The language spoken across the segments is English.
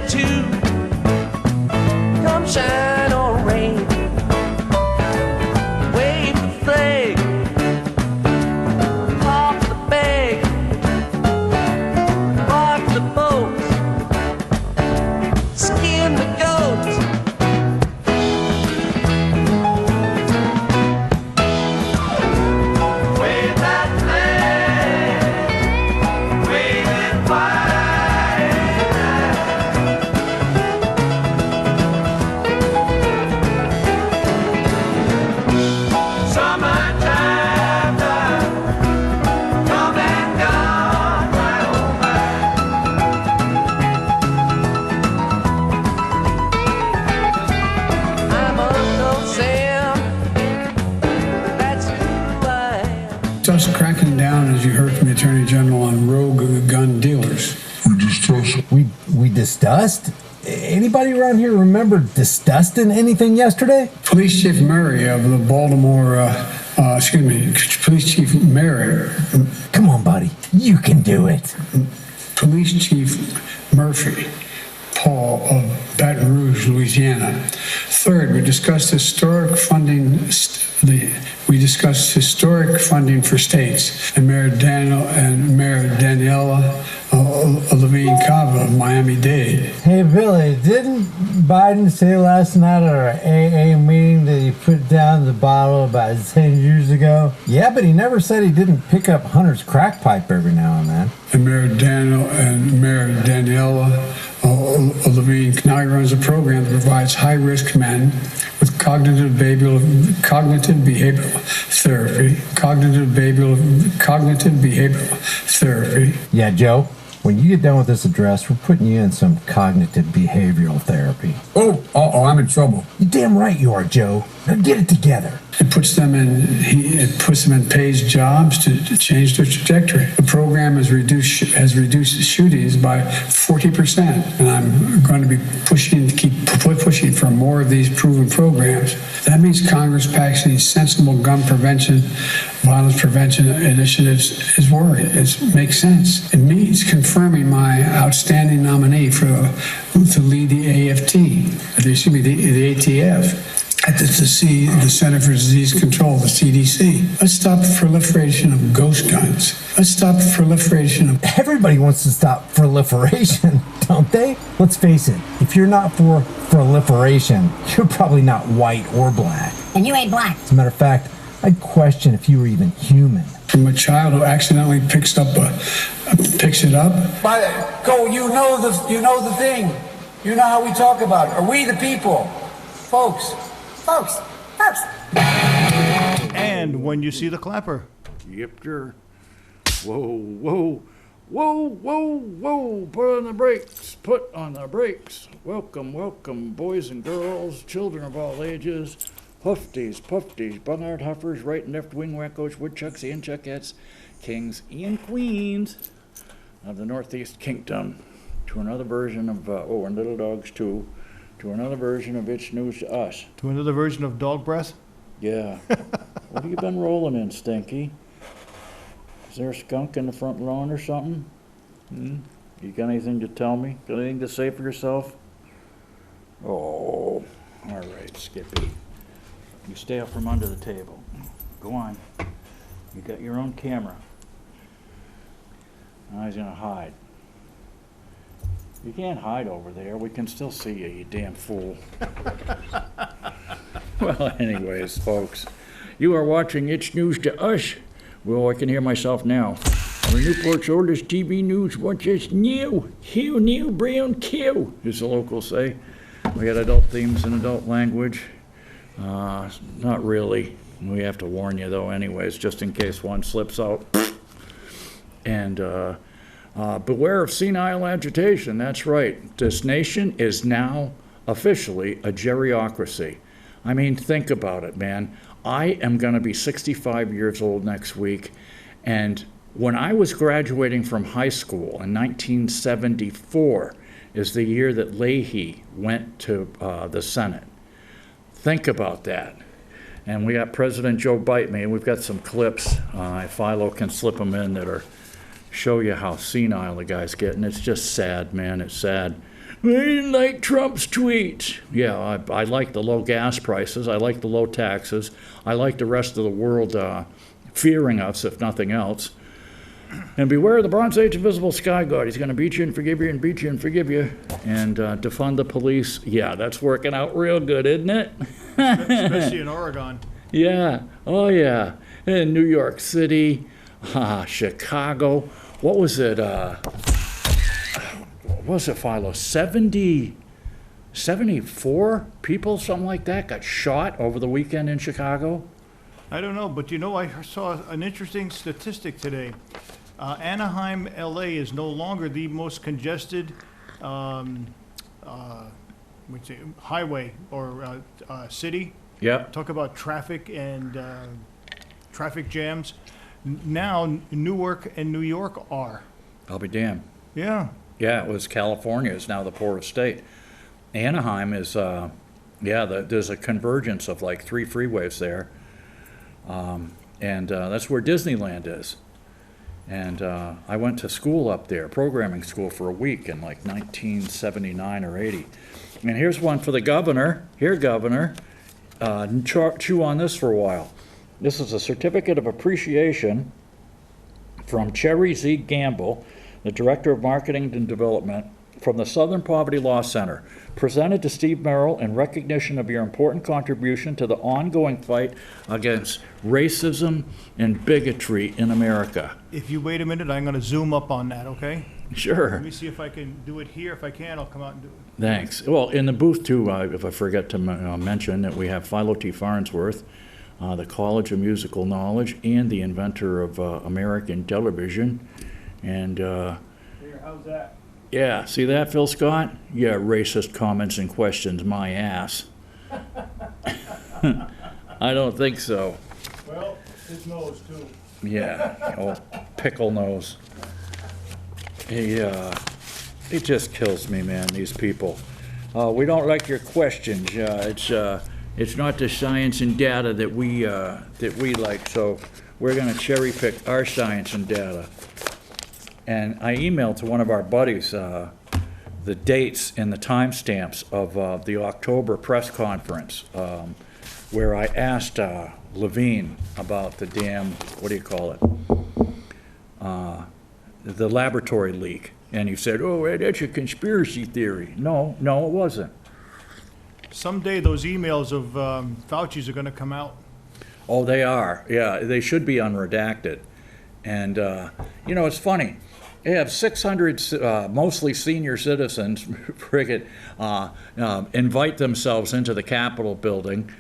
too. Come shine or rain, wave the flag, pop the bag, rock the boat, skin the goat. Wave that flag, wave it wide. Summertime done, come and gone, my oh my. I'm Uncle Sam, that's who I am. Just cracking down, as you heard from the Attorney General, on rogue gun dealers. We discussed? Anybody around here remember discussing anything yesterday? Police Chief Merrill of the Baltimore, Police Chief Merrill, Come on, buddy. You can do it. Police Chief Murphy Paul of Baton Rouge, Louisiana. Third, we discussed historic funding. We discussed historic funding for states, and Mayor Daniela Levine Cava of Miami-Dade. Hey, Billy, didn't Biden say last night at our AA meeting that he put down the bottle about 10 years ago? Yeah, but he never said he didn't pick up Hunter's crack pipe every now and then. And Mayor Daniela Levine now runs a program that provides high-risk men with cognitive behavioral therapy. Yeah, Joe, when you get done with this address, we're putting you in some cognitive behavioral therapy. Oh, I'm in trouble. You're damn right you are, Joe. Now get it together. It puts them in paid jobs to change their trajectory. The program has reduced shootings by 40%, and I'm going to be pushing for more of these proven programs. That means Congress passing sensible gun prevention, violence prevention initiatives is worried. It makes sense. It means confirming my outstanding nominee to lead the ATF. To see the Center for Disease Control, the CDC. Let's stop the proliferation of ghost guns. Let's stop the proliferation of... Everybody wants to stop proliferation, don't they? Let's face it, if you're not for proliferation, you're probably not white or black. And you ain't black. As a matter of fact, I'd question if you were even human. From a child who accidentally picks it up. You know the thing. You know how we talk about it. Are we the people? Folks. And when you see the clapper. Yep, sure. Whoa. Put on the brakes. Welcome, boys and girls, children of all ages, hufties, Barnard Huffers, right and left wing wackos, woodchucks, and chuckettes, kings and queens of the Northeast Kingdom, to another version of, and little dogs too, to another version of It's News to Us. To another version of dog breath? Yeah. What have you been rolling in, Stinky? Is there a skunk in the front lawn or something? You got anything to tell me? Got anything to say for yourself? Oh, all right, Skippy. You stay up from under the table. Go on. You got your own camera. Now he's gonna hide. You can't hide over there. We can still see you, you damn fool. Well, anyways, folks, you are watching It's News to Us. Well, I can hear myself now. We're Newport's oldest TV news. What's this new? New brown cow, as the locals say. We got adult themes and adult language. Not really. We have to warn you, though, anyways, just in case one slips out. And beware of senile agitation. That's right. This nation is now officially a geriocracy. I mean, think about it, man. I am going to be 65 years old next week, and when I was graduating from high school in 1974 is the year that Leahy went to the Senate. Think about that. And we got President Joe Biden. We've got some clips, if Philo can slip them in, that are show you how senile the guy's getting. It's just sad, man. It's sad. I didn't like Trump's tweets. Yeah, I like the low gas prices. I like the low taxes. I like the rest of the world fearing us, if nothing else. And beware the Bronze Age invisible sky god. He's going to beat you and forgive you and beat you and forgive you. And defund the police. Yeah, that's working out real good, isn't it? Especially in Oregon. Yeah. Oh, yeah. In New York City, Chicago. What was it? What was it, Philo? 74 people, something like that, got shot over the weekend in Chicago? I don't know, but I saw an interesting statistic today. Anaheim, LA is no longer the most congested highway or city. Yep. Talk about traffic and traffic jams. Now, Newark and New York are. I'll be damned. Yeah. Yeah, it was California is now the poorest state. Anaheim is, there's a convergence of like 3 freeways there. And that's where Disneyland is. And I went to school up there, programming school, for a week in like 1979 or 80. And here's one for the governor. Here, Governor, chew on this for a while. This is a certificate of appreciation from Cherry Z. Gamble, the Director of Marketing and Development, from the Southern Poverty Law Center, presented to Steve Merrill in recognition of your important contribution to the ongoing fight against racism and bigotry in America. If you wait a minute, I'm going to zoom up on that, okay? Sure. Let me see if I can do it here. If I can, I'll come out and do it. Thanks. Well, in the booth, too, if I forget to mention that we have Philo T. Farnsworth, the College of Musical Knowledge, and the inventor of American television. And, Here, how's that? yeah, see that, Phil Scott? Yeah, racist comments and questions, my ass. I don't think so. Well, his nose, too. Yeah, old pickle nose. It just kills me, man, these people. We don't like your questions. It's not the science and data that we like, so we're gonna cherry pick our science and data. And I emailed to one of our buddies the dates and the timestamps of the October press conference, where I asked Levine about the damn, what do you call it? The laboratory leak. And he said, oh, that's a conspiracy theory. No, it wasn't. Someday those emails of Fauci's are going to come out. Oh, they are. Yeah, they should be unredacted. And, it's funny. They have 600 mostly senior citizens invite themselves into the Capitol building.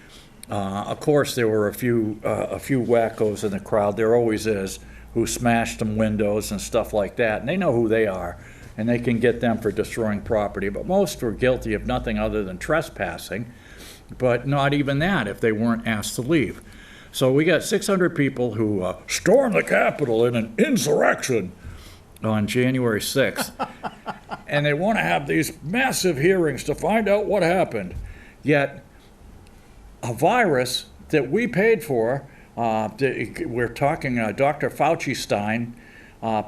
Of course, there were a few wackos in the crowd. There always is, who smashed some windows and stuff like that. And they know who they are, and they can get them for destroying property. But most were guilty of nothing other than trespassing, but not even that if they weren't asked to leave. So we got 600 people who stormed the Capitol in an insurrection on January 6th. And they want to have these massive hearings to find out what happened. Yet a virus that we paid for, we're talking Dr. Fauci Stein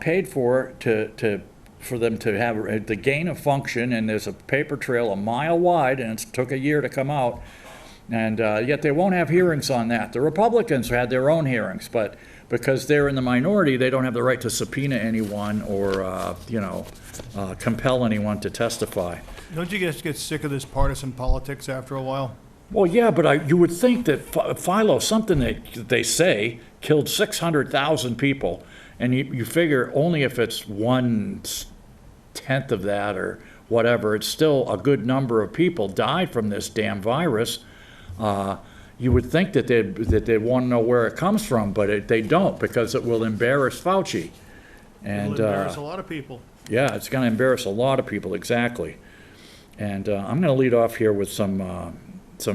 paid for them to have the gain of function, and there's a paper trail a mile wide, and it took a year to come out. And yet they won't have hearings on that. The Republicans had their own hearings, but because they're in the minority, they don't have the right to subpoena anyone or, compel anyone to testify. Don't you guys get sick of this partisan politics after a while? Well, yeah, but you would think that Philo, something that they say killed 600,000 people, and you figure only if it's 1/10 of that or whatever, it's still a good number of people died from this damn virus. You would think that they'd want to know where it comes from, but they don't, because it will embarrass Fauci. And It'll embarrass a lot of people. Yeah, it's going to embarrass a lot of people, exactly. And I'm going to lead off here with some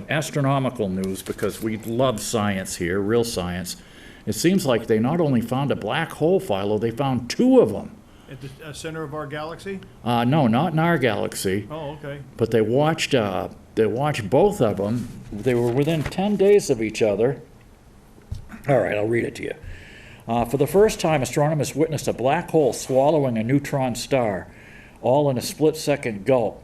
astronomical news, because we love science here, real science. It seems like they not only found a black hole, Philo, they found 2 of them. At the center of our galaxy? No, not in our galaxy. Oh, okay. But they watched both of them. They were within 10 days of each other. All right, I'll read it to you. For the first time, astronomers witnessed a black hole swallowing a neutron star. all in a split-second gulp.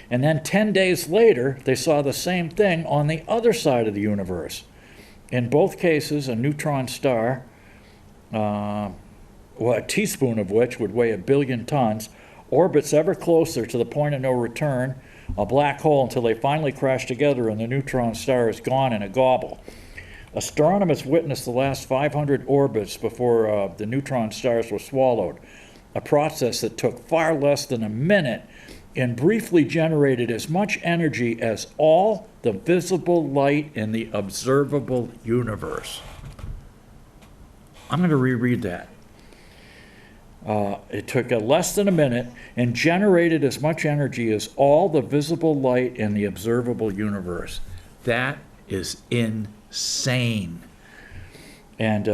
And then 10 days later, they saw the same thing on the other side of the universe. In both cases, a neutron star, a teaspoon of which would weigh 1 billion tons, orbits ever closer to the point of no return, a black hole, until they finally crash together and the neutron star is gone in a gobble. Astronomers witnessed the last 500 orbits before the neutron stars were swallowed, a process that took far less than a minute and briefly generated as much energy as all the visible light in the observable universe. I'm going to reread that. It took less than a minute and generated as much energy as all the visible light in the observable universe. That is insane. And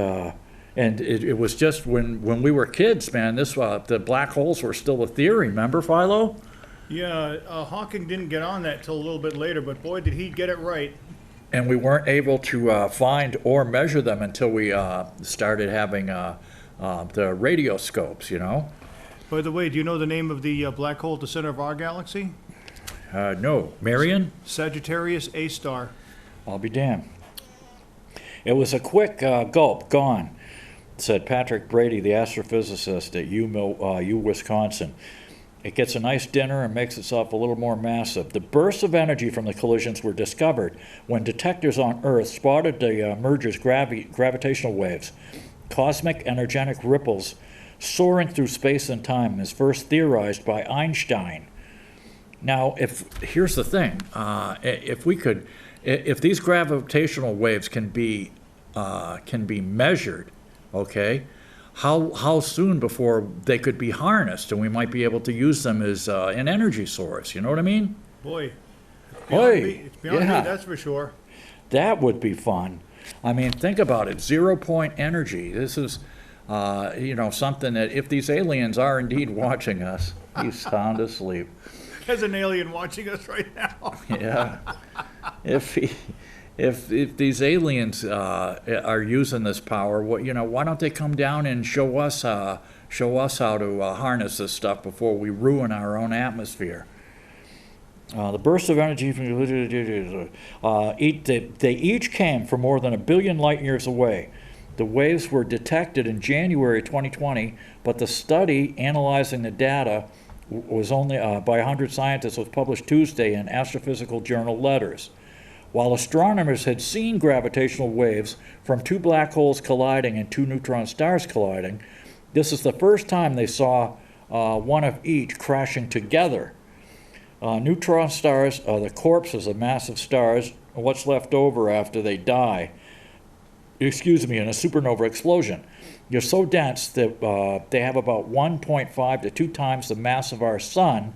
it was just when we were kids, man, the black holes were still a theory, remember, Philo? Yeah, Hawking didn't get on that till a little bit later, but boy, did he get it right. And we weren't able to find or measure them until we started having the radioscopes, you know? By the way, do you know the name of the black hole at the center of our galaxy? No. Marion? Sagittarius A star. I'll be damned. It was a quick gulp, gone, said Patrick Brady, the astrophysicist at U Wisconsin. It gets a nice dinner and makes itself a little more massive. The bursts of energy from the collisions were discovered when detectors on Earth spotted the merger's gravitational waves, cosmic energetic ripples soaring through space and time, as first theorized by Einstein. Now, here's the thing: if these gravitational waves can be measured, okay, how soon before they could be harnessed and we might be able to use them as an energy source? You know what I mean? Boy, Boy, it's beyond yeah. me, that's for sure. That would be fun. I mean, think about it, 0-point energy. This is, something that if these aliens are indeed watching us, he's sound asleep. There's an alien watching us right now. Yeah. If these aliens are using this power, why don't they come down and show us how to harness this stuff before we ruin our own atmosphere? The bursts of energy they each came from more than 1 billion light years away. The waves were detected in January 2020, but the study analyzing the data was only by 100 scientists was published Tuesday in Astrophysical Journal Letters. While astronomers had seen gravitational waves from 2 black holes colliding and 2 neutron stars colliding, this is the first time they saw one of each crashing together. Neutron stars are the corpses of massive stars, what's left over after they die, in a supernova explosion. They're so dense that they have about 1.5 to 2 times the mass of our sun,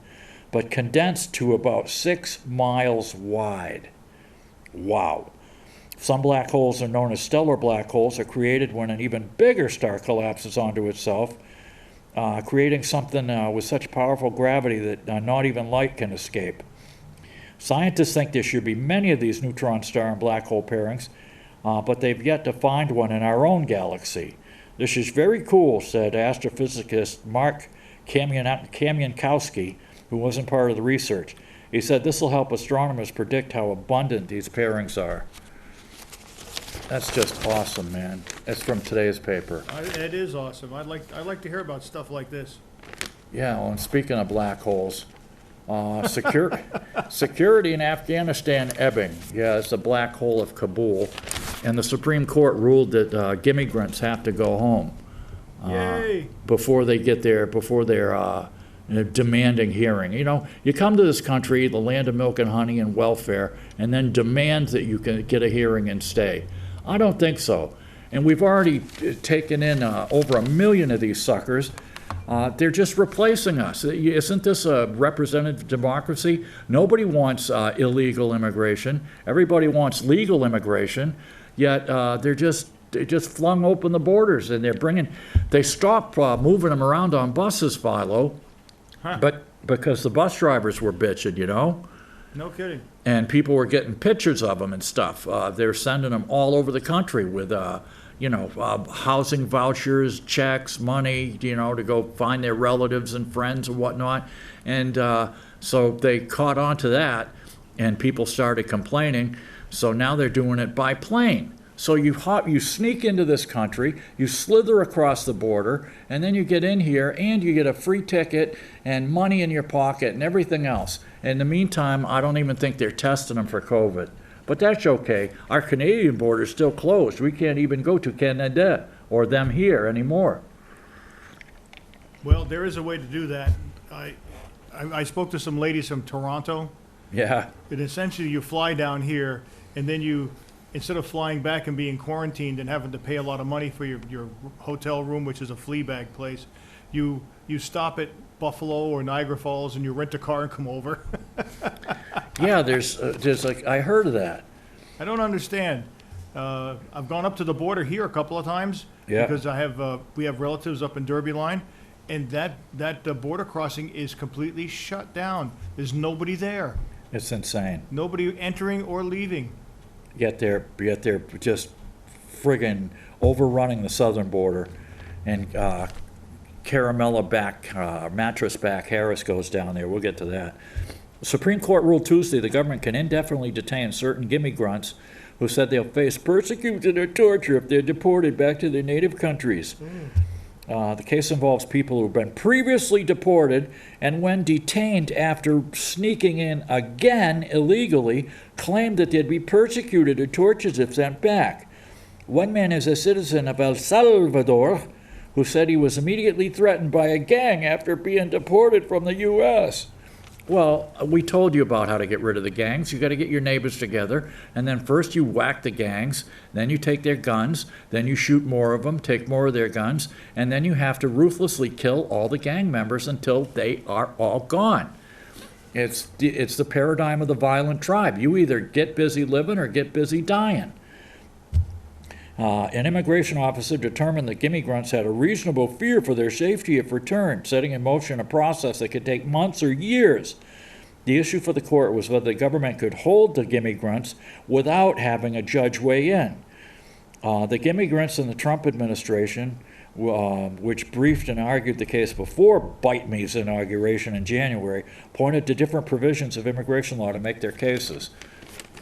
but condensed to about 6 miles wide. Wow. Some black holes are known as stellar black holes, are created when an even bigger star collapses onto itself, creating something with such powerful gravity that not even light can escape. Scientists think there should be many of these neutron star and black hole pairings, but they've yet to find one in our own galaxy. This is very cool, said astrophysicist Mark Kamienkowski, who wasn't part of the research. He said this will help astronomers predict how abundant these pairings are. That's just awesome, man. It's from today's paper. It is awesome. I'd like to hear about stuff like this. Yeah, well, and speaking of black holes, security in Afghanistan ebbing. Yeah, it's the black hole of Kabul. And the Supreme Court ruled that immigrants have to go home Yay! before they get there, before they're demanding hearing. You come to this country, the land of milk and honey and welfare, and then demand that you can get a hearing and stay. I don't think so. And we've already taken in over 1 million of these suckers. They're just replacing us. Isn't this a representative democracy? Nobody wants illegal immigration. Everybody wants legal immigration. Yet they just flung open the borders, and they stopped moving them around on buses, Philo. Huh. But because the bus drivers were bitching, No kidding. and people were getting pictures of them and stuff. They're sending them all over the country with, housing vouchers, checks, money, to go find their relatives and friends and whatnot. And so they caught on to that, and people started complaining. So now they're doing it by plane. So you sneak into this country, you slither across the border, and then you get in here and you get a free ticket and money in your pocket and everything else. In the meantime, I don't even think they're testing them for COVID. But that's okay. Our Canadian border is still closed. We can't even go to Canada or them here anymore. Well, there is a way to do that. I spoke to some ladies from Toronto. Yeah. And essentially you fly down here, and then you, instead of flying back and being quarantined and having to pay a lot of money for your hotel room, which is a flea bag place, you stop at Buffalo or Niagara Falls and you rent a car and come over. Yeah, there's like, I heard of that. I don't understand. I've gone up to the border here a couple of times. Yeah. Because we have relatives up in Derby Line, and that border crossing is completely shut down. There's nobody there. It's insane. Nobody entering or leaving. Yet they're just friggin' overrunning the southern border, and Caramella back, mattress back Harris goes down there. We'll get to that. The Supreme Court ruled Tuesday the government can indefinitely detain certain gimme-grunts who said they'll face persecution or torture if they're deported back to their native countries. The case involves people who've been previously deported and when detained after sneaking in again illegally, claimed that they'd be persecuted or tortured if sent back. One man is a citizen of El Salvador who said he was immediately threatened by a gang after being deported from the U.S. Well, we told you about how to get rid of the gangs. You got to get your neighbors together, and then first you whack the gangs, then you take their guns, then you shoot more of them, take more of their guns, and then you have to ruthlessly kill all the gang members until they are all gone. It's the paradigm of the violent tribe. You either get busy living or get busy dying. An immigration officer determined that gimme-grunts had a reasonable fear for their safety if returned, setting in motion a process that could take months or years. The issue for the court was whether the government could hold the gimme-grunts without having a judge weigh in. The gimme-grunts in the Trump administration, which briefed and argued the case before Bite Me's inauguration in January, pointed to different provisions of immigration law to make their cases.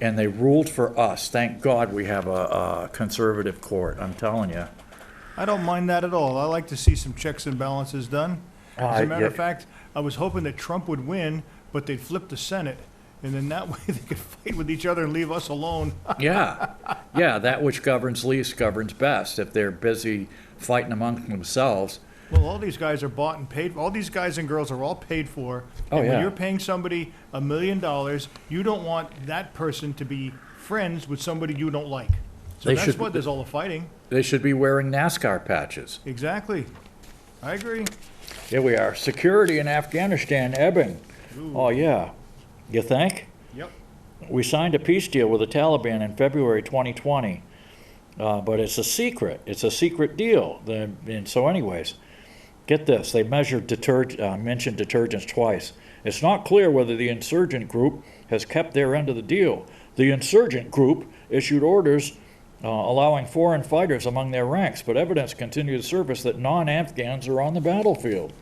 And they ruled for us. Thank God we have a conservative court, I'm telling you. I don't mind that at all. I like to see some checks and balances done. As a matter of fact, I was hoping that Trump would win, but they'd flip the Senate, and then that way they could fight with each other and leave us alone. Yeah, that which governs least governs best. If they're busy fighting among themselves. Well, all these guys are bought and paid. All these guys and girls are all paid for. And when you're paying somebody $1 million, you don't want that person to be friends with somebody you don't like. So that's what there's all the fighting. They should be wearing NASCAR patches. Exactly. I agree. Here we are. Security in Afghanistan ebbing. Ooh. Oh, yeah. You think? Yep. We signed a peace deal with the Taliban in February 2020, but it's a secret. It's a secret deal. And so anyways, get this. They mentioned detergents twice. It's not clear whether the insurgent group has kept their end of the deal. The insurgent group issued orders allowing foreign fighters among their ranks, but evidence continued to surface that non-Afghans are on the battlefield.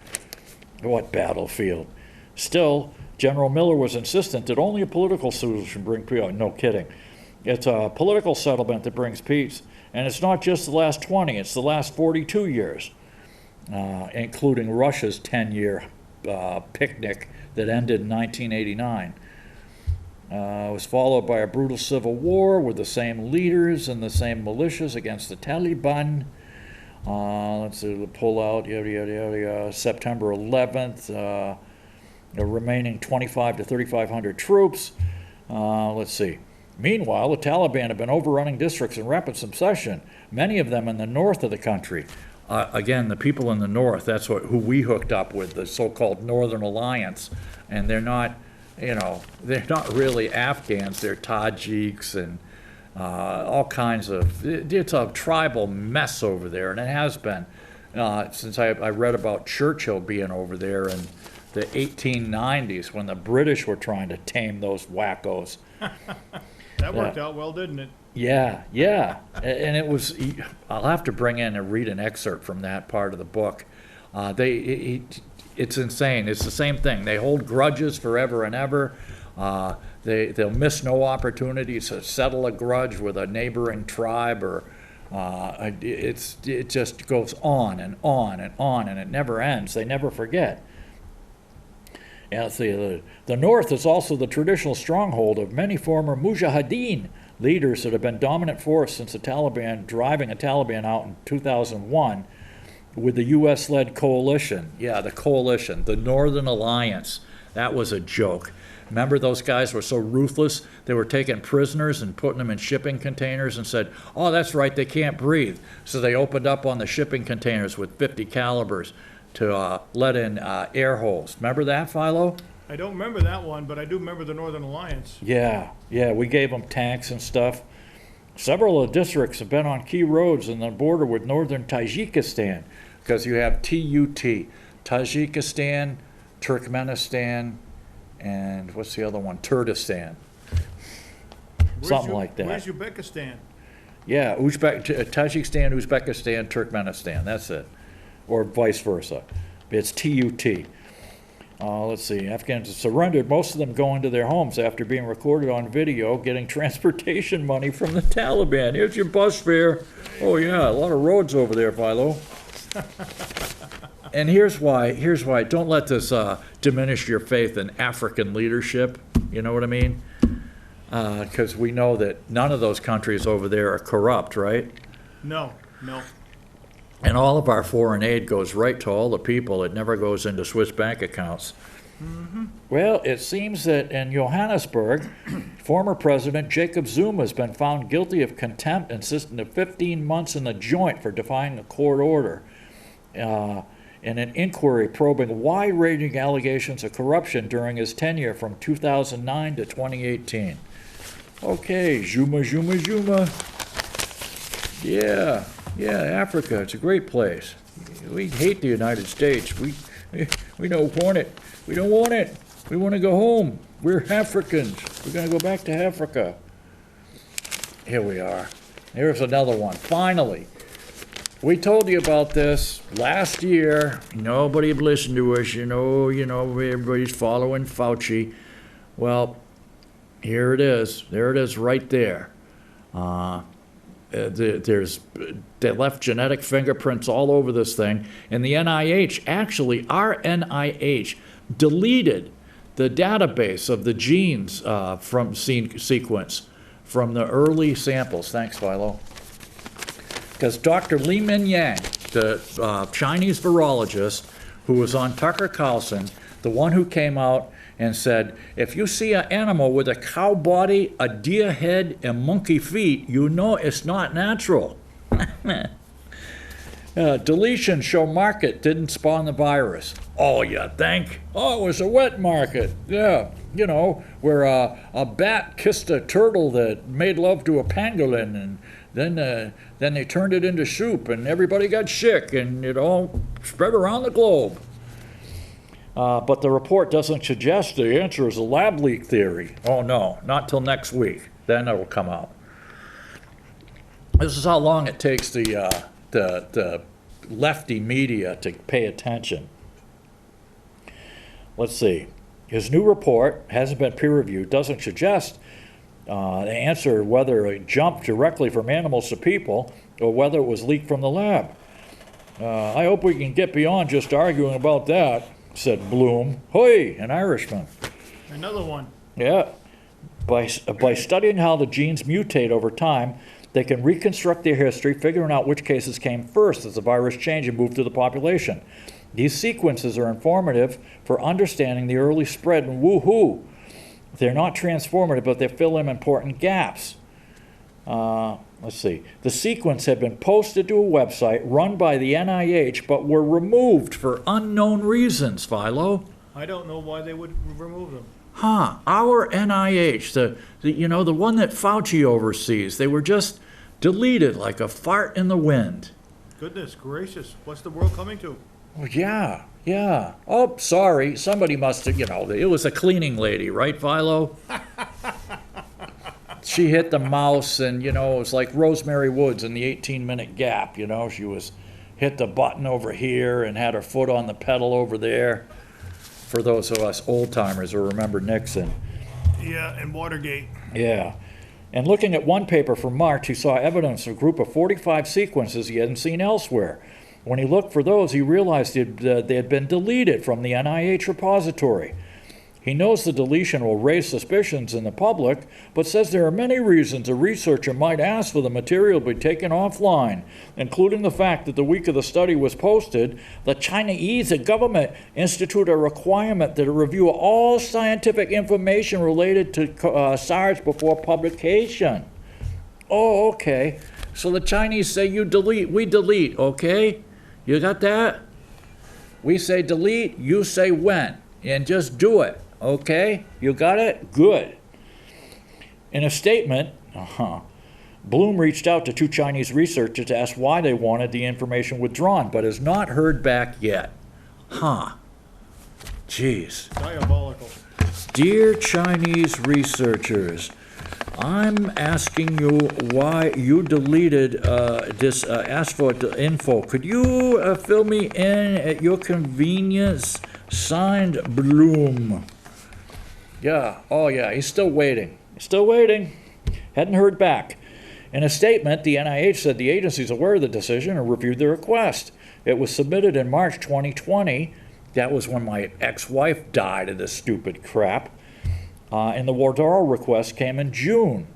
What battlefield? Still, General Miller was insistent that only a political solution bring peace. Oh, no kidding. It's a political settlement that brings peace. And it's not just the last 20, it's the last 42 years, including Russia's 10-year picnic that ended in 1989. It was followed by a brutal civil war with the same leaders and the same militias against the Taliban. Let's see, the pullout, September 11th. The remaining 2,500 to 3,500 troops. Let's see. Meanwhile, the Taliban have been overrunning districts in rapid succession, many of them in the north of the country. Again, the people in the north, that's who we hooked up with, the so-called Northern Alliance. And they're not, they're not really Afghans, they're Tajiks and all kinds of, it's a tribal mess over there, and it has been. Since I read about Churchill being over there in the 1890s when the British were trying to tame those wackos. That worked out well, didn't it? Yeah, yeah. And it was, I'll have to bring in and read an excerpt from that part of the book. It's insane. It's the same thing. They hold grudges forever and ever. They'll miss no opportunities to settle a grudge with a neighboring tribe, or it just goes on and on and on, and it never ends. They never forget. And the North is also the traditional stronghold of many former mujahideen leaders that have been dominant force since the Taliban, driving the Taliban out in 2001 with the U.S.-led coalition. Yeah, the coalition, the Northern Alliance. That was a joke. Remember, those guys were so ruthless? They were taking prisoners and putting them in shipping containers and said, oh, that's right, they can't breathe. So they opened up on the shipping containers with 50 calibers to let in air holes. Remember that, Philo? I don't remember that one, but I do remember the Northern Alliance. Yeah, we gave them tanks and stuff. Several of the districts have been on key roads in the border with northern Tajikistan, because you have TUT, Tajikistan, Turkmenistan, and what's the other one? Kurdistan. Something like that. Where's Uzbekistan? Yeah, Tajikistan, Uzbekistan, Turkmenistan. That's it. Or vice versa. It's TUT. Let's see. Afghans surrendered, most of them going to their homes after being recorded on video, getting transportation money from the Taliban. Here's your bus fare. Oh, yeah, a lot of roads over there, Philo. And here's why. Don't let this diminish your faith in African leadership. You know what I mean? Because we know that none of those countries over there are corrupt, right? No. And all of our foreign aid goes right to all the people. It never goes into Swiss bank accounts. Mm-hmm. Well, it seems that in Johannesburg, former President Jacob Zuma has been found guilty of contempt and sentenced to 15 months in the joint for defying a court order. In an inquiry probing wide-ranging allegations of corruption during his tenure from 2009 to 2018. Okay, Zuma. Yeah, Africa, it's a great place. We hate the United States. We don't want it. We don't want it. We want to go home. We're Africans. We're going to go back to Africa. Here we are. Here's another one. Finally. We told you about this last year. Nobody listened to us. You know, everybody's following Fauci. Well, here it is. There it is right there. They left genetic fingerprints all over this thing, and the NIH, actually our NIH, deleted the database of the genes from sequence from the early samples. Thanks, Philo. Because Dr. Li Mingyang, the Chinese virologist who was on Tucker Carlson, the one who came out and said, if you see an animal with a cow body, a deer head, and monkey feet, you know it's not natural. Deletion show market didn't spawn the virus. Oh, you think? Oh, it was a wet market. Yeah, where a bat kissed a turtle that made love to a pangolin, and then they turned it into soup, and everybody got sick, and it all spread around the globe. But the report doesn't suggest the answer is a lab leak theory. Oh, no, not till next week. Then it will come out. This is how long it takes the lefty media to pay attention. Let's see. His new report hasn't been peer-reviewed, doesn't suggest the answer whether it jumped directly from animals to people or whether it was leaked from the lab. I hope we can get beyond just arguing about that, said Bloom. Hoi, an Irishman. Another one. Yeah. By studying how the genes mutate over time, they can reconstruct their history, figuring out which cases came first as the virus changed and moved to the population. These sequences are informative for understanding the early spread in Wuhan. They're not transformative, but they fill in important gaps. Let's see. The sequence had been posted to a website run by the NIH, but were removed for unknown reasons, Philo. I don't know why they would remove them. Our NIH, the one that Fauci oversees, they were just deleted like a fart in the wind. Goodness gracious, what's the world coming to? Oh, yeah. Oh, sorry, somebody must have, it was a cleaning lady, right, Philo? she hit the mouse, and it was like Rosemary Woods in the 18-minute gap. She was hit the button over here and had her foot on the pedal over there. For those of us old timers who remember Nixon. Yeah, and Watergate. Yeah. And looking at one paper from March, he saw evidence of a group of 45 sequences he hadn't seen elsewhere. When he looked for those, he realized they had been deleted from the NIH repository. He knows the deletion will raise suspicions in the public, but says there are many reasons a researcher might ask for the material to be taken offline, including the fact that the week of the study was posted, the Chinese government instituted a requirement that it review all scientific information related to SARS before publication. Oh, okay. So the Chinese say you delete, we delete, okay? You got that? We say delete, you say when, and just do it. Okay, you got it? Good. In a statement, Bloom reached out to 2 Chinese researchers to ask why they wanted the information withdrawn, but has not heard back yet. Jeez. Diabolical. Dear Chinese researchers, I'm asking you why you deleted this ask for info. Could you fill me in at your convenience? Signed, Bloom. Yeah, oh yeah, he's still waiting. Hadn't heard back. In a statement, the NIH said the agency is aware of the decision and reviewed the request. It was submitted in March 2020. That was when my ex-wife died of this stupid crap. And the withdrawal request came in June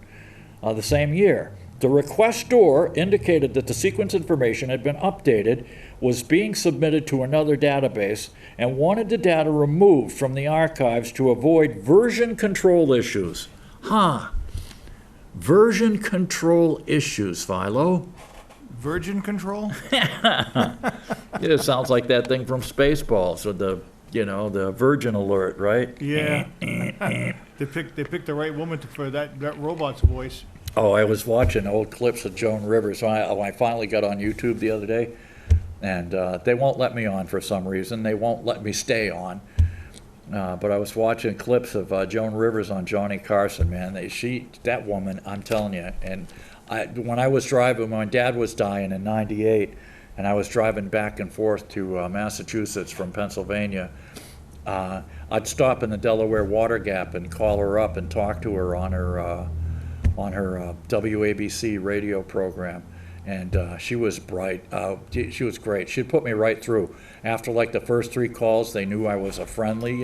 the same year. The requestor indicated that the sequence information had been updated, was being submitted to another database, and wanted the data removed from the archives to avoid version control issues. Version control issues, Philo. Virgin control? It sounds like that thing from Spaceballs, or the Virgin Alert, right? Yeah. They picked the right woman for that robot's voice. Oh, I was watching old clips of Joan Rivers when I finally got on YouTube the other day, and they won't let me on for some reason. They won't let me stay on. But I was watching clips of Joan Rivers on Johnny Carson, man. That woman, I'm telling you. And when I was driving, when my dad was dying in '98, and I was driving back and forth to Massachusetts from Pennsylvania, I'd stop in the Delaware Water Gap and call her up and talk to her on her WABC radio program. And she was bright. She was great. She'd put me right through. After like the first 3 calls, they knew I was a friendly,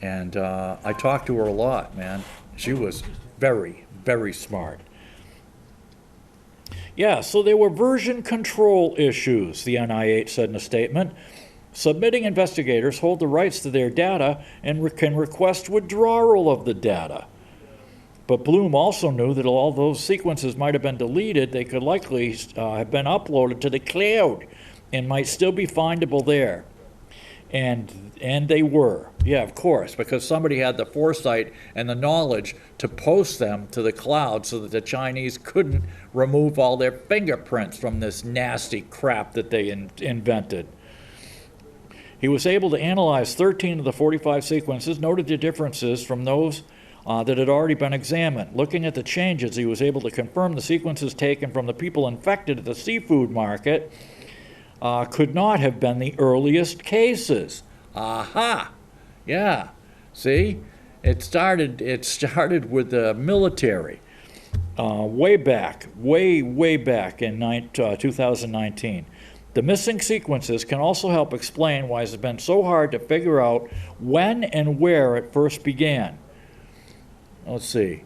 And I talked to her a lot, man. She was very, very smart. Yeah, so there were version control issues, the NIH said in a statement. Submitting investigators hold the rights to their data and can request withdrawal of the data. But Bloom also knew that all those sequences might have been deleted. They could likely have been uploaded to the cloud and might still be findable there. And they were. Yeah, of course, because somebody had the foresight and the knowledge to post them to the cloud so that the Chinese couldn't remove all their fingerprints from this nasty crap that they invented. He was able to analyze 13 of the 45 sequences, noted the differences from those that had already been examined. Looking at the changes, he was able to confirm the sequences taken from the people infected at the seafood market could not have been the earliest cases. Aha! Yeah. See? It started with the military way back in 2019. The missing sequences can also help explain why it's been so hard to figure out when and where it first began. Let's see.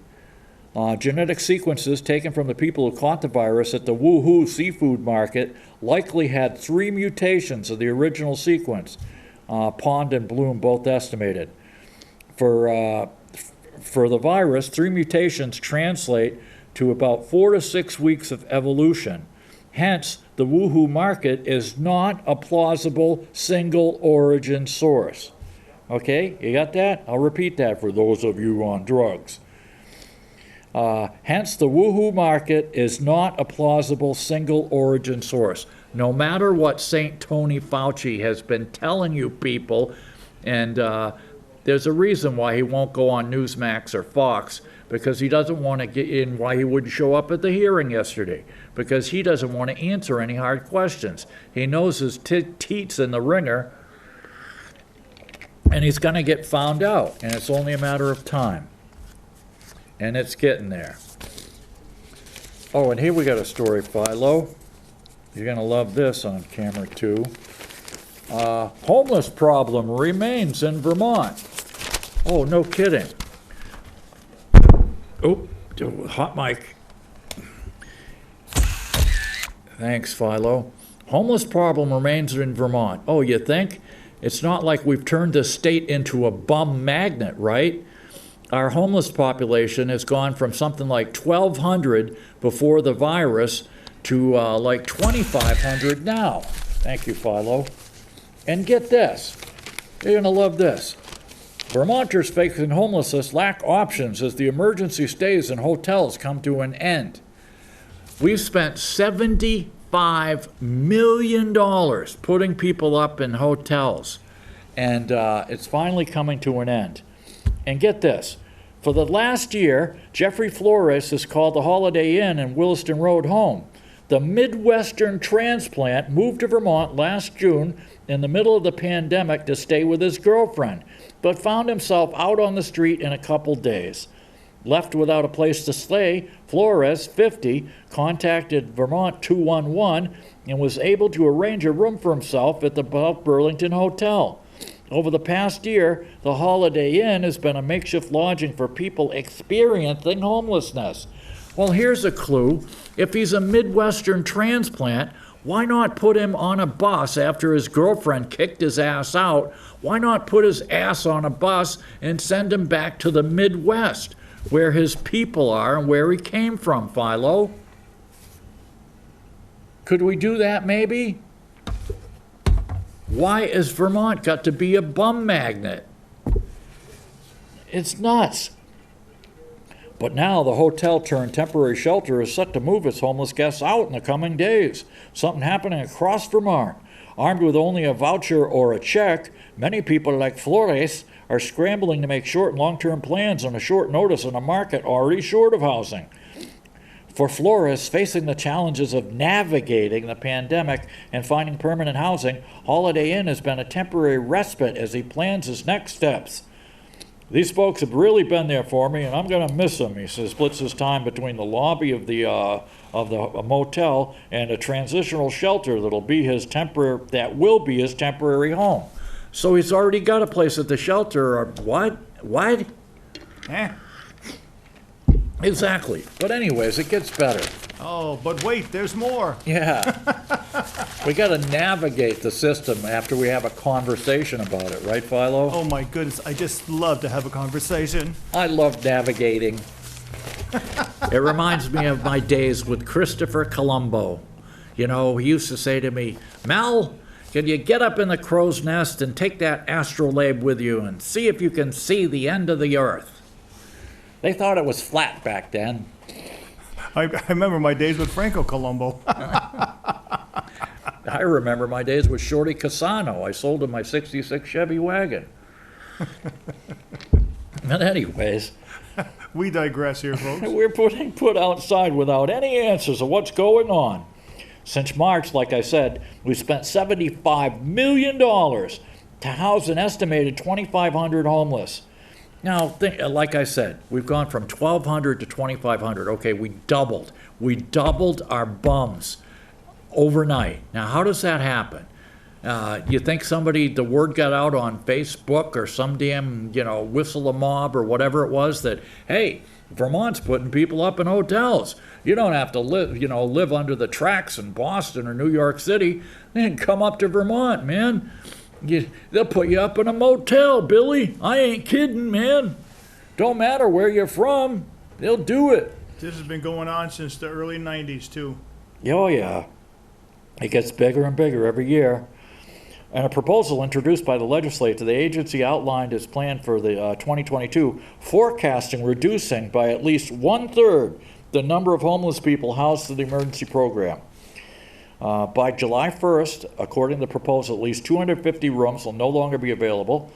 Genetic sequences taken from the people who caught the virus at the Wuhu seafood market likely had 3 mutations of the original sequence. Pond and Bloom both estimated. For the virus, 3 mutations translate to about 4 to 6 weeks of evolution. Hence, the Wuhu market is not a plausible single origin source. Okay, you got that? I'll repeat that for those of you on drugs. Hence, the Wuhu market is not a plausible single origin source. No matter what St. Tony Fauci has been telling you people, and there's a reason why he won't go on Newsmax or Fox, because he doesn't want to get in why he wouldn't show up at the hearing yesterday, because he doesn't want to answer any hard questions. He knows his teats in the ringer, and he's going to get found out, and it's only a matter of time. And it's getting there. Oh, and here we got a story, Philo. You're going to love this on camera, too. Homeless problem remains in Vermont. Oh, no kidding. Oh, hot mic. Thanks, Philo. Homeless problem remains in Vermont. Oh, you think? It's not like we've turned the state into a bum magnet, right? Our homeless population has gone from something like 1,200 before the virus to like 2,500 now. Thank you, Philo. And get this. You're going to love this. Vermonters facing homelessness lack options as the emergency stays in hotels come to an end. We've spent $75 million putting people up in hotels, and it's finally coming to an end. And get this, for the last year, Jeffrey Flores has called the Holiday Inn in Williston Road home. The Midwestern transplant moved to Vermont last June in the middle of the pandemic to stay with his girlfriend, but found himself out on the street in a couple days. Left without a place to stay, Flores, 50, contacted Vermont 211 and was able to arrange a room for himself at the South Burlington Hotel. Over the past year, the Holiday Inn has been a makeshift lodging for people experiencing homelessness. Well, here's a clue. If he's a Midwestern transplant, why not put him on a bus after his girlfriend kicked his ass out? Why not put his ass on a bus and send him back to the Midwest, where his people are and where he came from, Philo? Could we do that, maybe? Why has Vermont got to be a bum magnet? It's nuts. But now the hotel turned temporary shelter is set to move its homeless guests out in the coming days. Something happening across Vermont. Armed with only a voucher or a check, many people like Flores are scrambling to make short and long-term plans on a short notice in a market already short of housing. For Flores, facing the challenges of navigating the pandemic and finding permanent housing, Holiday Inn has been a temporary respite as he plans his next steps. These folks have really been there for me, and I'm going to miss them. He says, splits his time between the lobby of the motel and a transitional shelter that will be his temporary home. So he's already got a place at the shelter. Or what? What? Exactly. But anyways, it gets better. Oh, but wait, there's more. Yeah. We got to navigate the system after we have a conversation about it, right, Philo? Oh my goodness, I just love to have a conversation. I love navigating. It reminds me of my days with Christopher Colombo. You know, he used to say to me, Mel, can you get up in the crow's nest and take that astrolabe with you and see if you can see the end of the earth? They thought it was flat back then. I remember my days with Franco Colombo. I remember my days with Shorty Casano. I sold him my 66 Chevy wagon. But anyways, We digress here, folks. we're put outside without any answers of what's going on. Since March, like I said, we spent $75 million to house an estimated 2,500 homeless. Now, like I said, we've gone from 1,200 to 2,500. Okay, we doubled. We doubled our bums overnight. Now, how does that happen? You think the word got out on Facebook or some damn, whistle a mob or whatever it was that, hey, Vermont's putting people up in hotels. You don't have to live under the tracks in Boston or New York City. Then come up to Vermont, man. They'll put you up in a motel, Billy. I ain't kidding, man. Don't matter where you're from. They'll do it. This has been going on since the early 90s, too. Oh, yeah. It gets bigger and bigger every year. And a proposal introduced by the legislature, the agency outlined its plan for the 2022, forecasting reducing by at least 1/3 the number of homeless people housed in the emergency program. By July 1st, according to the proposal, at least 250 rooms will no longer be available.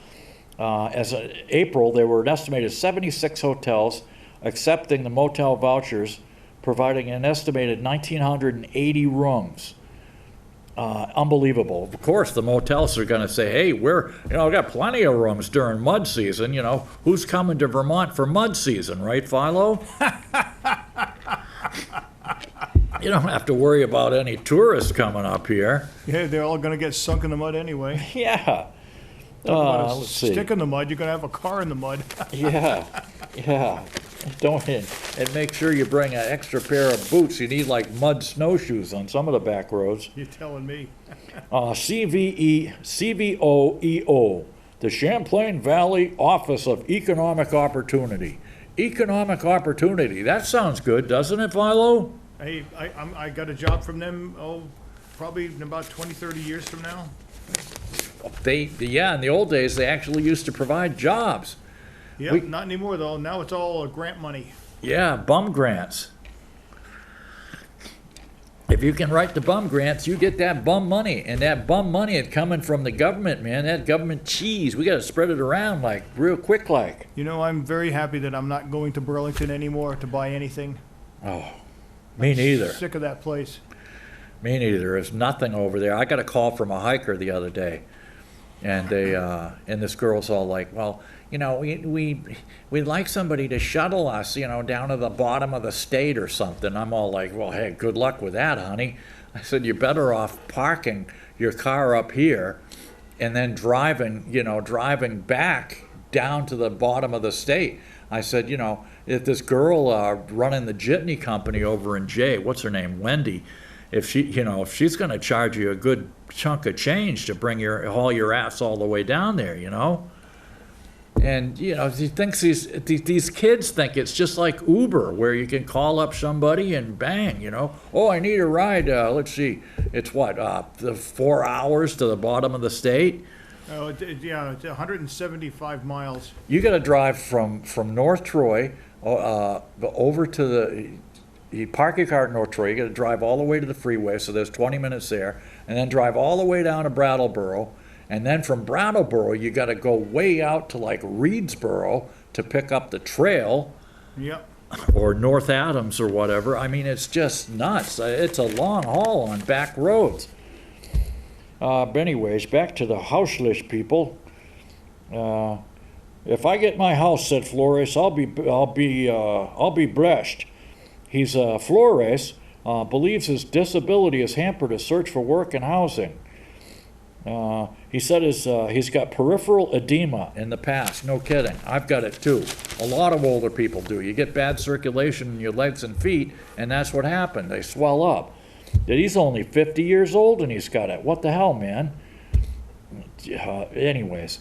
As of April, there were an estimated 76 hotels accepting the motel vouchers, providing an estimated 1,980 rooms. Unbelievable. Of course, the motels are going to say, hey, we got plenty of rooms during mud season. Who's coming to Vermont for mud season, right, Philo? You don't have to worry about any tourists coming up here. Yeah, they're all going to get sunk in the mud anyway. Yeah. Let's see. stick in the mud. You're going to have a car in the mud. Yeah. Don't and make sure you bring an extra pair of boots. You need like mud snowshoes on some of the back roads. You're telling me. CVOEO, the Champlain Valley Office of Economic Opportunity. Economic Opportunity. That sounds good, doesn't it, Philo? Hey, I got a job from them, probably in about 20, 30 years from now. In the old days, they actually used to provide jobs. Yeah, not anymore though. Now it's all grant money. Yeah, bum grants. If you can write the bum grants, you get that bum money. And that bum money is coming from the government, man. That government cheese. We got to spread it around like real quick like. I'm very happy that I'm not going to Burlington anymore to buy anything. Oh, me neither. Sick of that place. Me neither. There's nothing over there. I got a call from a hiker the other day. And they and this girl's all like, well, we'd like somebody to shuttle us, down to the bottom of the state or something. I'm all like, well, hey, good luck with that, honey. I said, you're better off parking your car up here and then driving back down to the bottom of the state. I said, if this girl running the jitney company over in what's her name, Wendy, if she's going to charge you a good chunk of change to haul your ass all the way down there, And, he thinks these kids think it's just like Uber, where you can call up somebody and bang, oh, I need a ride. Let's see, it's the 4 hours to the bottom of the state. Oh, it's 175 miles. You got to drive from North Troy over to you park your car at North Troy. You got to drive all the way to the freeway, so there's 20 minutes there, and then drive all the way down to Brattleboro. And then from Brattleboro, you got to go way out to like Reedsboro to pick up the trail. Yep. Or North Adams or whatever. I mean, it's just nuts. It's a long haul on back roads. But anyways, back to the houseless people. If I get my house, said Flores, I'll be blessed. Flores believes his disability has hampered his search for work and housing. He said he's got peripheral edema in the past. No kidding. I've got it too. A lot of older people do. You get bad circulation in your legs and feet, and that's what happened. They swell up. That he's only 50 years old and he's got it. What the hell, man? Anyways.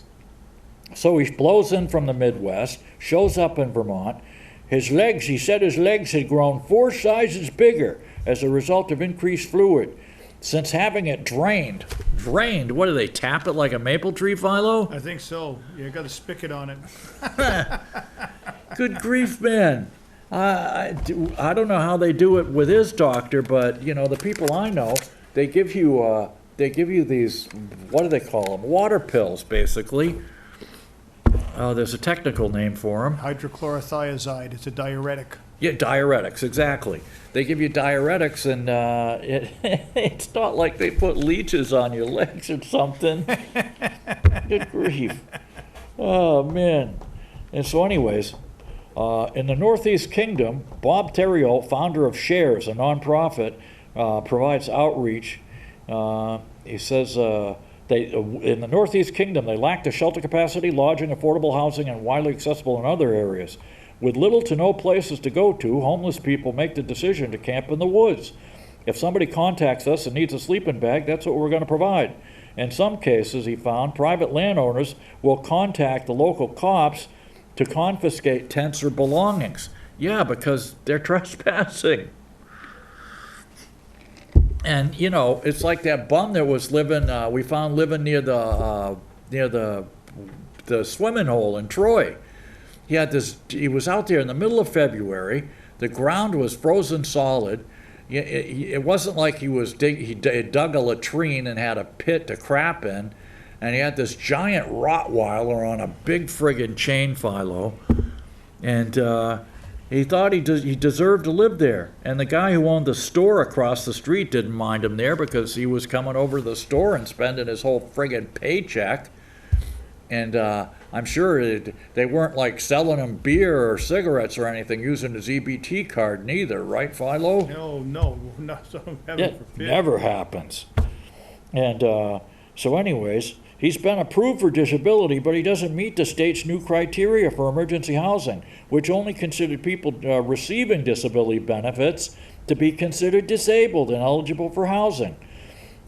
So he blows in from the Midwest, shows up in Vermont. He said his legs had grown 4 sizes bigger as a result of increased fluid. Since having it drained, what do they tap it like a maple tree, Philo? I think so. You got a spigot on it. Good grief, man. I don't know how they do it with his doctor, but the people I know, they give you these, what do they call them? Water pills, basically. There's a technical name for them. Hydrochlorothiazide. It's a diuretic. Yeah, diuretics, exactly. They give you diuretics, and it's not like they put leeches on your legs or something. Good grief. Oh, man. And so anyways, in the Northeast Kingdom, Bob Theriault, founder of Shares, a nonprofit, provides outreach. He says in the Northeast Kingdom, they lack the shelter capacity, lodging, affordable housing, and widely accessible in other areas. With little to no places to go to, homeless people make the decision to camp in the woods. If somebody contacts us and needs a sleeping bag, that's what we're going to provide. In some cases, he found, private landowners will contact the local cops to confiscate tents or belongings. Yeah, because they're trespassing. And, it's like that bum that was we found living near the swimming hole in Troy. He was out there in the middle of February. The ground was frozen solid. It wasn't like he dug a latrine and had a pit to crap in. And he had this giant Rottweiler on a big friggin' chain, Philo. And He thought he deserved to live there. And the guy who owned the store across the street didn't mind him there because he was coming over to the store and spending his whole friggin' paycheck. And I'm sure they weren't like selling him beer or cigarettes or anything using his EBT card neither, right, Philo? No, not so. It never happens. And so anyways, he's been approved for disability, but he doesn't meet the state's new criteria for emergency housing, which only considered people receiving disability benefits to be considered disabled and eligible for housing.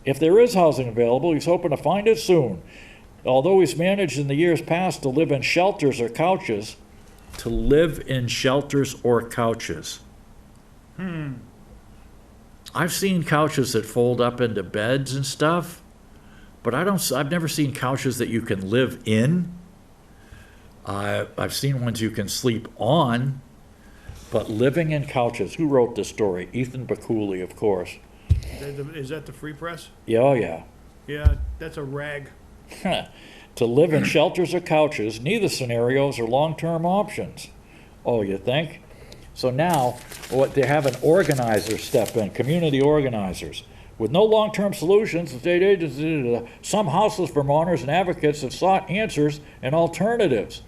If there is housing available, he's hoping to find it soon. Although he's managed in the years past to live in shelters or couches. To live in shelters or couches. I've seen couches that fold up into beds and stuff, but I've never seen couches that you can live in. I've seen ones you can sleep on, but living in couches. Who wrote this story? Ethan Bacouli, of course. Is that the Free Press? Yeah, oh yeah. Yeah, that's a rag. To live in shelters or couches, neither scenarios are long-term options. Oh, you think? So now, they have an organizer step in, community organizers. With no long-term solutions, the state agencies, some houseless Vermonters and advocates have sought answers and alternatives.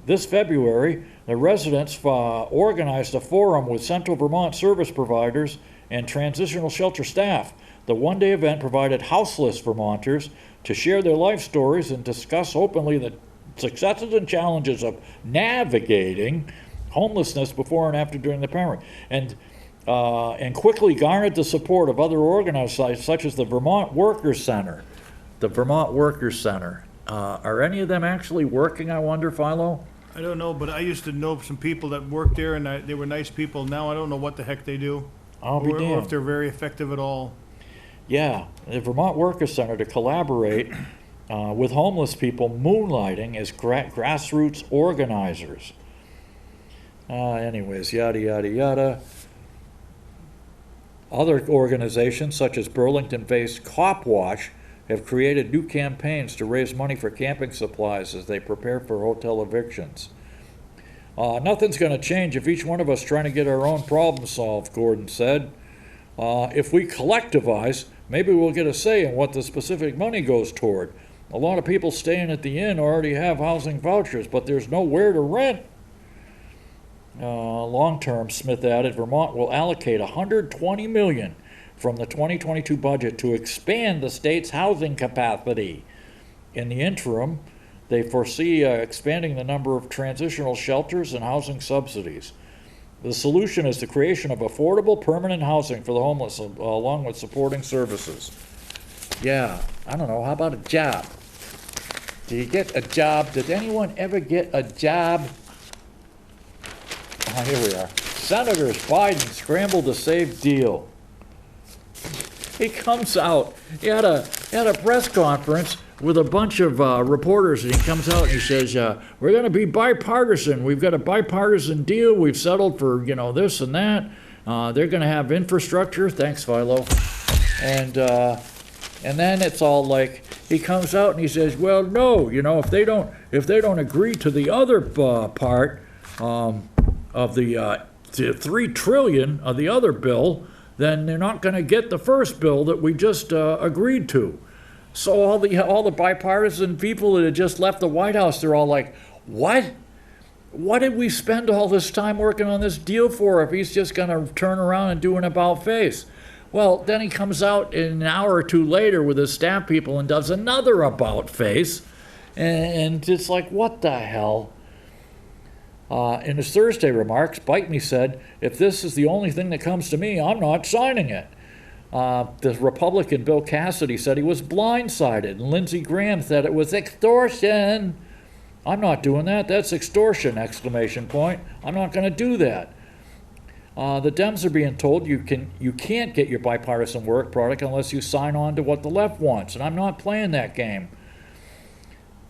This February, the residents organized a forum with Central Vermont service providers and transitional shelter staff. The one-day event provided houseless Vermonters to share their life stories and discuss openly the successes and challenges of navigating homelessness before and after during the pandemic, and quickly garnered the support of other organizations such as the Vermont Workers Center. The Vermont Workers Center. Are any of them actually working, I wonder, Philo? I don't know, but I used to know some people that worked there, and they were nice people. Now I don't know what the heck they do. I'll be or damned. if they're very effective at all. Yeah, the Vermont Workers Center to collaborate with homeless people moonlighting as grassroots organizers. Anyways, yada, yada, yada. Other organizations, such as Burlington-based Cop Watch, have created new campaigns to raise money for camping supplies as they prepare for hotel evictions. Nothing's going to change if each one of us trying to get our own problem solved, Gordon said. If we collectivize, maybe we'll get a say in what the specific money goes toward. A lot of people staying at the inn already have housing vouchers, but there's nowhere to rent. Long-term, Smith added, Vermont will allocate $120 million from the 2022 budget to expand the state's housing capacity. In the interim, they foresee expanding the number of transitional shelters and housing subsidies. The solution is the creation of affordable permanent housing for the homeless, along with supporting services. Yeah, I don't know, how about a job? Did you get a job? Did anyone ever get a job? Oh, here we are. Senators Biden scrambled to save deal. He comes out. He had a press conference with a bunch of reporters, and he comes out and he says, we're going to be bipartisan. We've got a bipartisan deal. We've settled for, this and that. They're going to have infrastructure. Thanks, Philo. And then it's all like, he comes out and he says, well, no, if they don't agree to the other part of the $3 trillion of the other bill, then they're not going to get the first bill that we just agreed to. So all the bipartisan people that had just left the White House, they're all like, what? What did we spend all this time working on this deal for if he's just going to turn around and do an about-face? Well, then he comes out an hour or two later with his staff people and does another about-face. And it's like, what the hell? In his Thursday remarks, Biden said, if this is the only thing that comes to me, I'm not signing it. The Republican Bill Cassidy said he was blindsided, and Lindsey Graham said it was extortion. I'm not doing that. That's extortion, exclamation point. I'm not going to do that. The Dems are being told you can't get your bipartisan work product unless you sign on to what the left wants, and I'm not playing that game.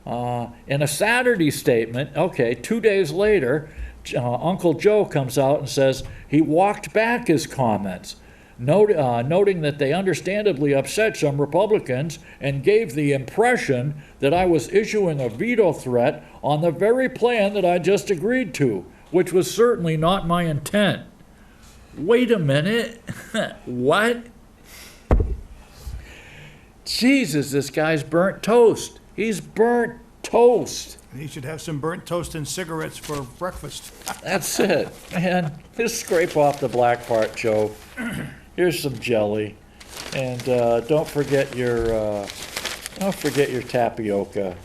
In a Saturday statement, 2 days later, Uncle Joe comes out and says he walked back his comments, noting that they understandably upset some Republicans and gave the impression that I was issuing a veto threat on the very plan that I just agreed to. which was certainly not my intent. Wait a minute. What? Jesus, this guy's burnt toast. He's burnt toast. He should have some burnt toast and cigarettes for breakfast. That's it, man. Just scrape off the black part, Joe. Here's some jelly, and don't forget your tapioca.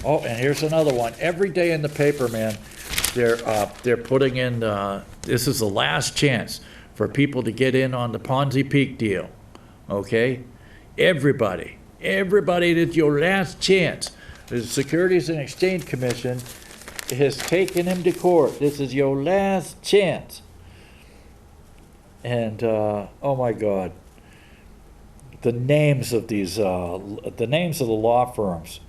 Oh, and here's another one. Every day in the paper, man, they're putting in. This is the last chance for people to get in on the Ponzi Peak deal. Okay, everybody, it's your last chance. The Securities and Exchange Commission has taken him to court. This is your last chance. And oh my God, the names of the law firms.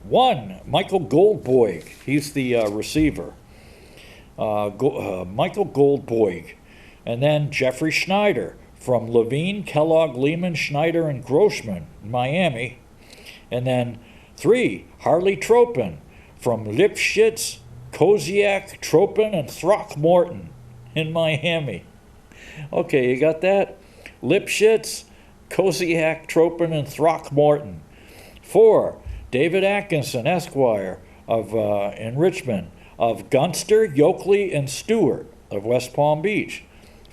One, Michael Goldboig. He's the receiver. Michael Goldboig, and then Jeffrey Schneider from Levine, Kellogg, Lehman, Schneider, and Grossman in Miami, and then 3, Harley Tropin from Lipschitz, Koziak, Tropin, and Throckmorton in Miami. Okay, you got that? Lipschitz, Koziak, Tropin, and Throckmorton. 4, David Atkinson, Esquire, of in Richmond, of Gunster, Yoakley, and Stewart of West Palm Beach.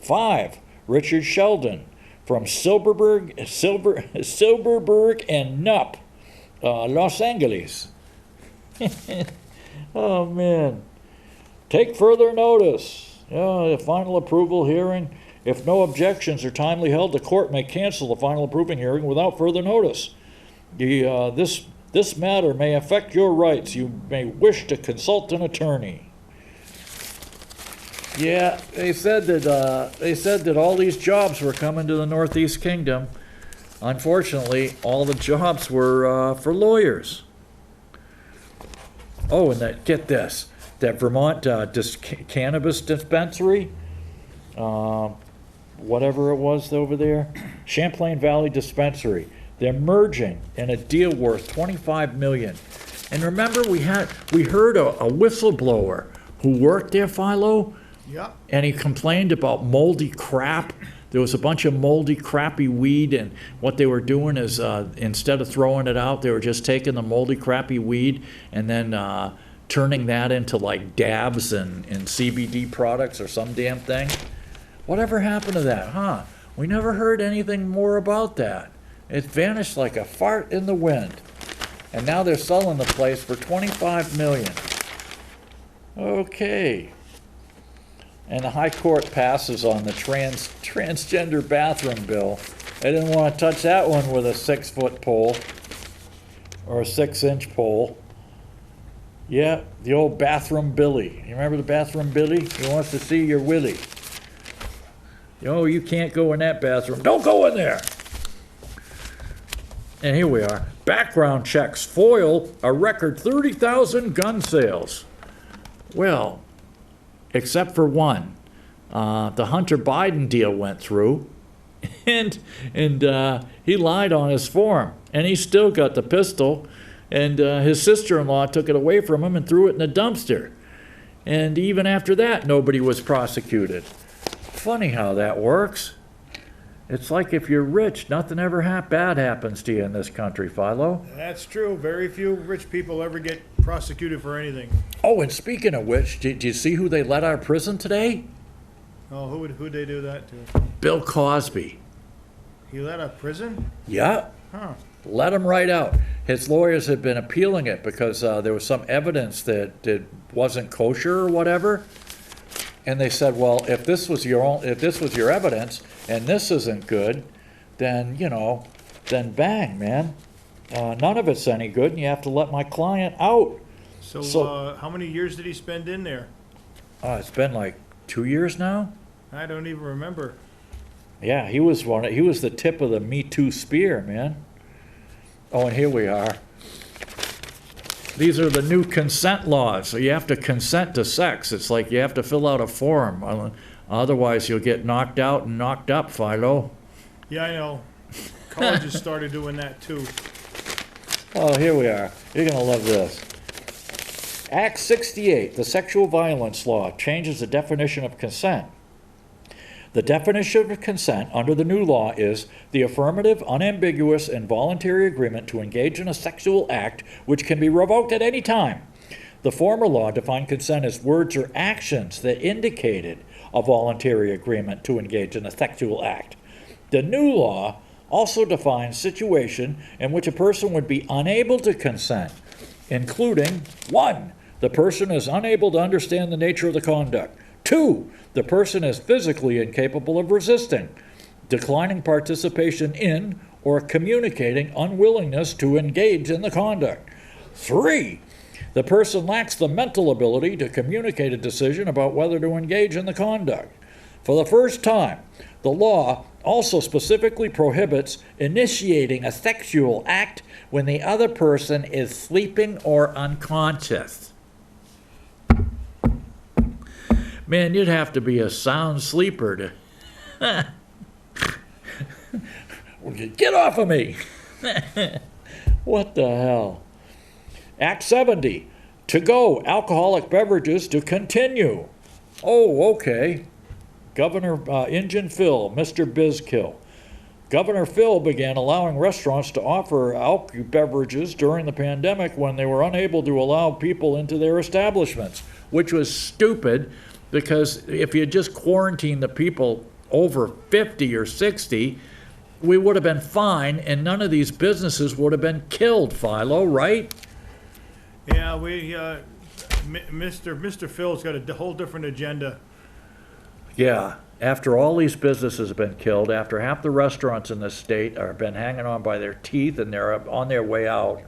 5, Richard Sheldon from Silberberg and Knupp, Los Angeles. Oh man. Take further notice. The final approval hearing. If no objections are timely held, the court may cancel the final approving hearing without further notice. This matter may affect your rights. You may wish to consult an attorney. Yeah, they said that all these jobs were coming to the Northeast Kingdom. Unfortunately, all the jobs were for lawyers. Oh, and get this, that Vermont cannabis dispensary, whatever it was over there, Champlain Valley Dispensary. They're merging in a deal worth $25 million. And remember, we heard a whistleblower who worked there, Philo? Yeah. And he complained about moldy crap. There was a bunch of moldy, crappy weed, and what they were doing is instead of throwing it out, they were just taking the moldy, crappy weed and then turning that into like dabs and CBD products or some damn thing. Whatever happened to that, huh? We never heard anything more about that. It vanished like a fart in the wind. And now they're selling the place for $25 million. Okay. And the High Court passes on the transgender bathroom bill. They didn't want to touch that one with a 6-foot pole or a 6-inch pole. Yeah, the old bathroom Billy. You remember the bathroom Billy? He wants to see your willy. Oh, you can't go in that bathroom. Don't go in there. And here we are. Background checks foil a record 30,000 gun sales. Well, except for one. The Hunter Biden deal went through, and he lied on his form, and he still got the pistol, and his sister-in-law took it away from him and threw it in a dumpster. And even after that, nobody was prosecuted. Funny how that works. It's like if you're rich, nothing ever bad happens to you in this country, Philo. That's true. Very few rich people ever get prosecuted for anything. Oh, and speaking of which, did you see who they let out of prison today? Oh, who'd they do that to? Bill Cosby. He let out of prison? Yeah. Huh. Let him right out. His lawyers had been appealing it because there was some evidence that it wasn't kosher or whatever. And they said, well, if this was your evidence and this isn't good, then then bang, man. None of it's any good, and you have to let my client out. So how many years did he spend in there? It's been like 2 years now. I don't even remember. Yeah, he was the tip of the Me Too spear, man. Oh, and here we are. These are the new consent laws. So you have to consent to sex. It's like you have to fill out a form. Otherwise, you'll get knocked out and knocked up, Philo. Yeah, I know. Colleges started doing that too. Oh, here we are. You're going to love this. Act 68, the sexual violence law, changes the definition of consent. The definition of consent under the new law is the affirmative, unambiguous, and voluntary agreement to engage in a sexual act which can be revoked at any time. The former law defined consent as words or actions that indicated a voluntary agreement to engage in a sexual act. The new law also defines situation in which a person would be unable to consent, including 1. The person is unable to understand the nature of the conduct. 2. The person is physically incapable of resisting, declining participation in, or communicating unwillingness to engage in the conduct. 3. The person lacks the mental ability to communicate a decision about whether to engage in the conduct. For the first time, the law also specifically prohibits initiating a sexual act when the other person is sleeping or unconscious. Man, you'd have to be a sound sleeper to... Get off of me! What the hell? Act 70, to-go alcoholic beverages to continue. Oh, okay. Governor Injun Phil, Mr. Bizkill. Governor Phil began allowing restaurants to offer alcoholic beverages during the pandemic when they were unable to allow people into their establishments, which was stupid because if you just quarantined the people over 50 or 60, we would have been fine and none of these businesses would have been killed, Philo, right? Yeah, Mr. Phil's got a whole different agenda. Yeah, after all these businesses have been killed, after half the restaurants in this state have been hanging on by their teeth and they're on their way out,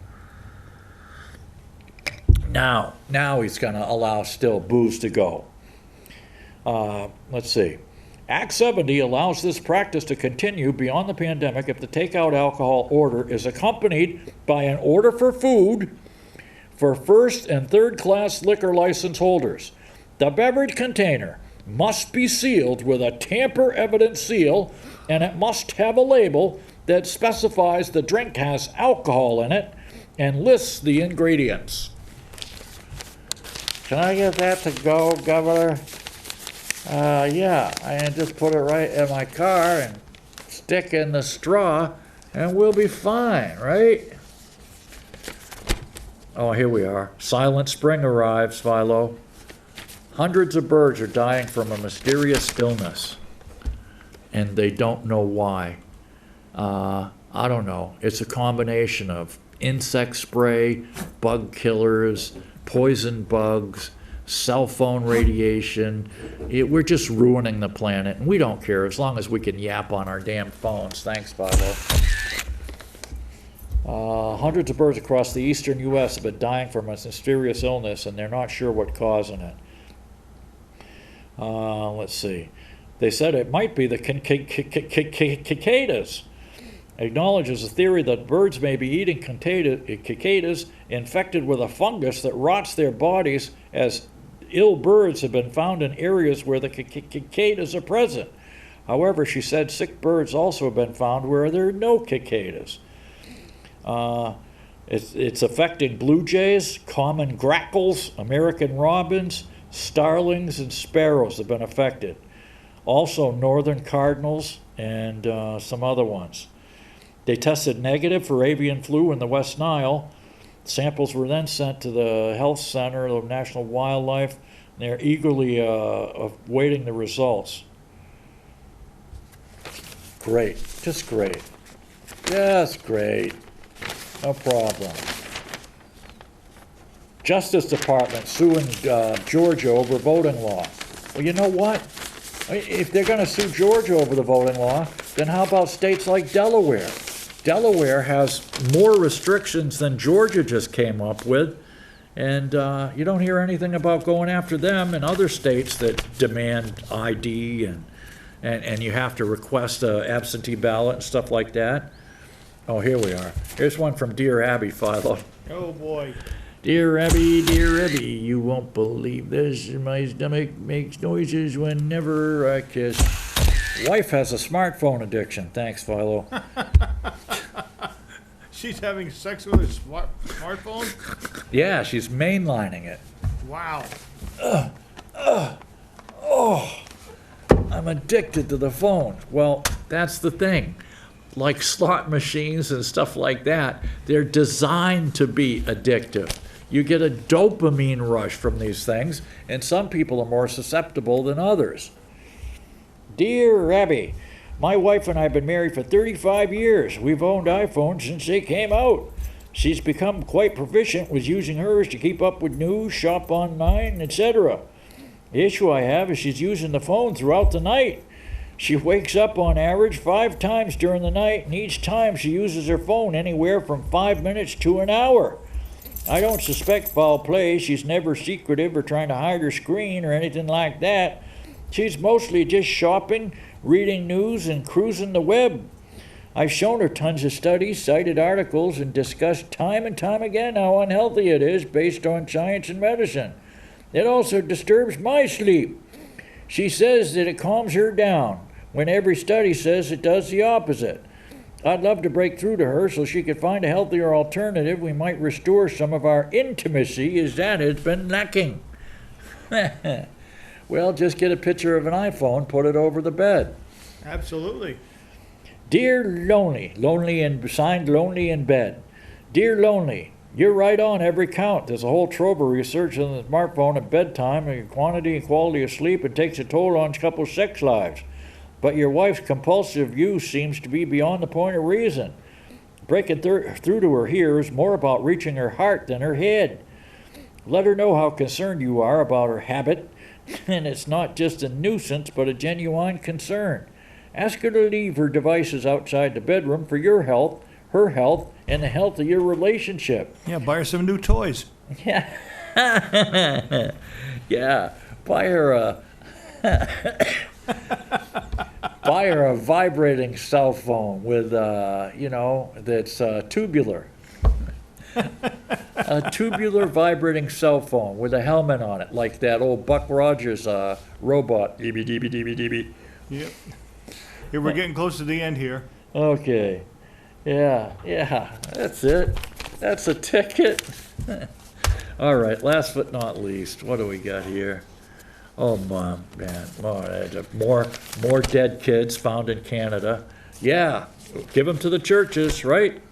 now he's going to allow still booze to go. Let's see. Act 70 allows this practice to continue beyond the pandemic if the takeout alcohol order is accompanied by an order for food for first and third class liquor license holders. The beverage container must be sealed with a tamper-evident seal, and it must have a label that specifies the drink has alcohol in it and lists the ingredients. Can I get that to go, Governor? Yeah, I just put it right in my car and stick in the straw, and we'll be fine, right? Oh, here we are. Silent Spring arrives, Philo. Hundreds of birds are dying from a mysterious illness, and they don't know why. I don't know. It's a combination of insect spray, bug killers, poison bugs, cell phone radiation. We're just ruining the planet, and we don't care as long as we can yap on our damn phones. Thanks, Philo. Hundreds of birds across the eastern U.S. have been dying from a mysterious illness, and they're not sure what's causing it. Let's see. They said it might be the cicadas. Acknowledges the theory that birds may be eating cicadas infected with a fungus that rots their bodies, as ill birds have been found in areas where the cicadas are present. However, she said sick birds also have been found where there are no cicadas. It's affecting blue jays, common grackles, American robins, starlings, and sparrows have been affected. Also northern cardinals and some other ones. They tested negative for avian flu in the West Nile. Samples were then sent to the Health Center of National Wildlife. They're eagerly awaiting the results. Great, just great. Just great. No problem. Justice Department suing Georgia over voting law. Well, you know what? If they're going to sue Georgia over the voting law, then how about states like Delaware? Delaware has more restrictions than Georgia just came up with, and you don't hear anything about going after them and other states that demand ID and you have to request an absentee ballot and stuff like that. Oh, here we are. Here's one from Dear Abby, Philo. Oh, boy. Dear Abby, you won't believe this. My stomach makes noises whenever I kiss. Wife has a smartphone addiction. Thanks, Philo. She's having sex with her smartphone? Yeah, she's mainlining it. Wow. I'm addicted to the phone. Well, that's the thing. Like slot machines and stuff like that, they're designed to be addictive. You get a dopamine rush from these things, and some people are more susceptible than others. Dear Abby, my wife and I have been married for 35 years. We've owned iPhones since they came out. She's become quite proficient with using hers to keep up with news, shop online, etc. The issue I have is she's using the phone throughout the night. She wakes up on average 5 times during the night, and each time she uses her phone anywhere from 5 minutes to an hour. I don't suspect foul play. She's never secretive or trying to hide her screen or anything like that. She's mostly just shopping, reading news, and cruising the web. I've shown her tons of studies, cited articles, and discussed time and time again how unhealthy it is based on science and medicine. It also disturbs my sleep. She says that it calms her down, when every study says it does the opposite. I'd love to break through to her so she could find a healthier alternative. We might restore some of our intimacy as that has been lacking. Well, just get a picture of an iPhone, put it over the bed. Absolutely. Dear Lonely and signed Lonely in Bed. Dear Lonely, you're right on every count. There's a whole trove of research on the smartphone at bedtime and quantity and quality of sleep. It takes a toll on couples' sex lives. But your wife's compulsive use seems to be beyond the point of reason. Breaking through to her here is more about reaching her heart than her head. Let her know how concerned you are about her habit, and it's not just a nuisance but a genuine concern. Ask her to leave her devices outside the bedroom for your health, her health, and the health of your relationship. Yeah, buy her some new toys. Yeah. Yeah. Buy her a vibrating cell phone with, that's tubular. A tubular vibrating cell phone with a helmet on it, like that old Buck Rogers robot. DB, DB, DB, DB. Yep. Here, we're getting close to the end here. Okay. Yeah, that's it. That's a ticket. All right, last but not least, what do we got here? Oh, man, more dead kids found in Canada. Yeah, give them to the churches, right?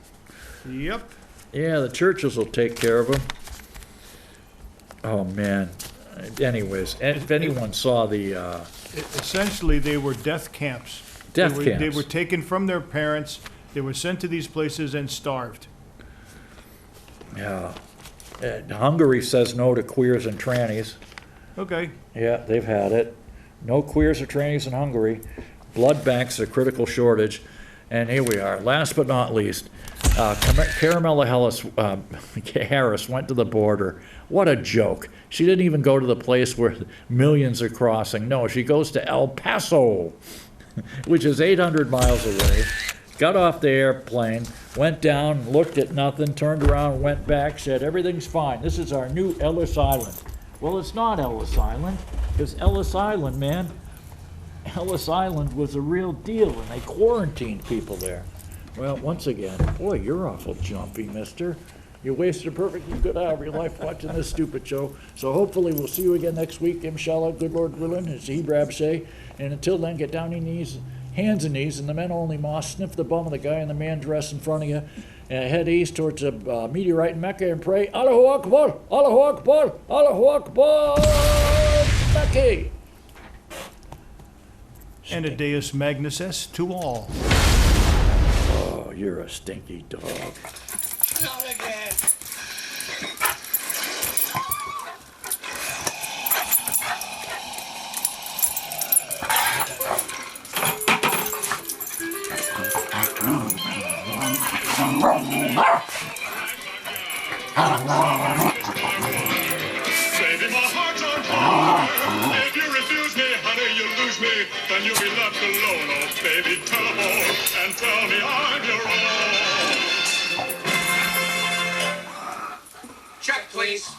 Yep. Yeah, the churches will take care of them. Oh, man. Anyways, if anyone saw the... Essentially, they were death camps. Death camps. They were taken from their parents. They were sent to these places and starved. Yeah. Hungary says no to queers and trannies. Okay. Yeah, they've had it. No queers or trannies in Hungary. Blood banks are a critical shortage. And here we are. Last but not least, Caramella Harris went to the border. What a joke. She didn't even go to the place where millions are crossing. No, she goes to El Paso, which is 800 miles away. Got off the airplane, went down, looked at nothing, turned around, went back, said, everything's fine. This is our new Ellis Island. Well, it's not Ellis Island, because Ellis Island, man, Ellis Island was a real deal, and they quarantined people there. Well, once again, boy, you're awful jumpy, mister. You wasted a perfectly good hour of your life watching this stupid show. So hopefully we'll see you again next week, inshallah, good Lord willing, as the Hebrabs say. And until then, get down on your knees, hands and knees, in the men-only mosque, sniff the bum of the guy in the man dress in front of you, and head east towards a meteorite in Mecca and pray, Allahu Akbar, Allahu Akbar, Allahu Akbar, Mecca. And a Deus Magnus S to all. Oh, you're a stinky dog. Not again. Baby, my heart's on fire. If you refuse me, honey, you lose me. Then you'll be left alone. Oh, baby, come on and tell me I'm your own. Check, please.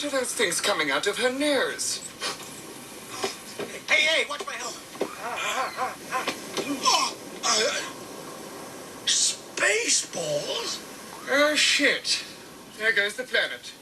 What are those things coming out of her nose? Hey, watch my helmet. Spaceballs? Oh, shit. There goes the planet.